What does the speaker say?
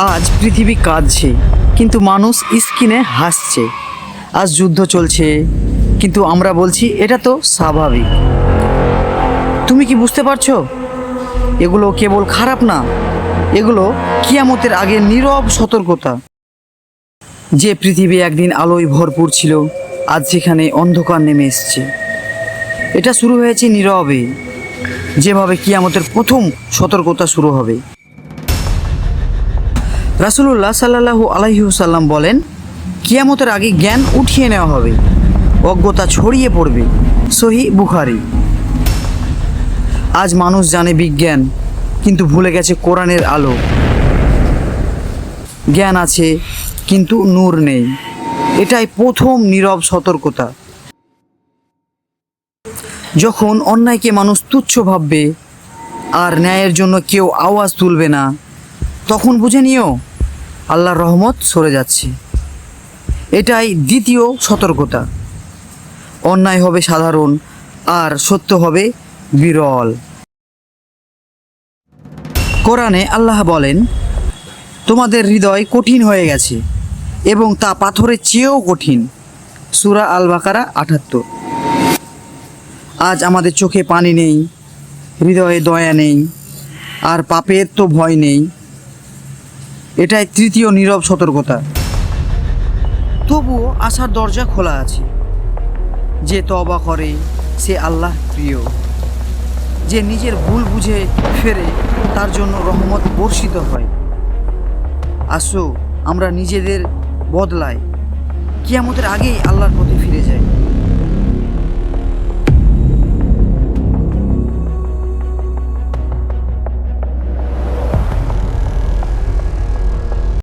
আজ পৃথিবী কাঁদছে, কিন্তু মানুষ স্ক্রিনে হাসছে। আজ যুদ্ধ চলছে, কিন্তু আমরা বলছি এটা তো স্বাভাবিক। তুমি কি বুঝতে পারছো? এগুলো কেবল খারাপ না, এগুলো কিয়ামতের আগে নীরব সতর্কতা। যে পৃথিবী একদিন আলোয় ভরপুর ছিল, আজ সেখানে অন্ধকার নেমে এসছে। এটা শুরু হয়েছে নীরবে, যেভাবে কিয়ামতের প্রথম সতর্কতা শুরু হবে। রাসূলুল্লাহ সাল্লাল্লাহু আলাইহি ওয়াসাল্লাম বলেন, কিয়ামতের আগে জ্ঞান উঠিয়ে নেওয়া হবে, অজ্ঞতা ছড়িয়ে পড়বে। সহিহ বুখারী। আজ মানুষ জানে বিজ্ঞান, কিন্তু ভুলে গেছে কোরআনের আলো। জ্ঞান আছে, কিন্তু নূর নেই। এটাই প্রথম নীরব সতর্কতা। যখন অন্যায়কে মানুষ তুচ্ছ ভাববে আর ন্যায়ের জন্য কেউ আওয়াজ তুলবে না, তখন বুঝে নিও আল্লাহর রহমত সরে যাচ্ছে। এটাই দ্বিতীয় সতর্কতা। অন্যায় হবে সাধারণ, আর সত্য হবে বিরল। কোরআনে আল্লাহ বলেন, তোমাদের হৃদয় কঠিন হয়ে গেছে এবং তা পাথরের চেয়েও কঠিন। সূরা আল বাকারা ৭৮। আজ আমাদের চোখে পানি নেই, হৃদয়ে দয়া নেই, আর পাপের তো ভয় নেই। এটাই তৃতীয় নীরব সতর্কতা। তবুও আশার দরজা খোলা আছে। যে তওবা করে সে আল্লাহ প্রিয়। যে নিজের ভুল বুঝে ফেরে, তার জন্য রহমত বর্ষিত হয়। আসো আমরা নিজেদের বদলাই, কিয়ামতের আগেই আল্লাহর পথে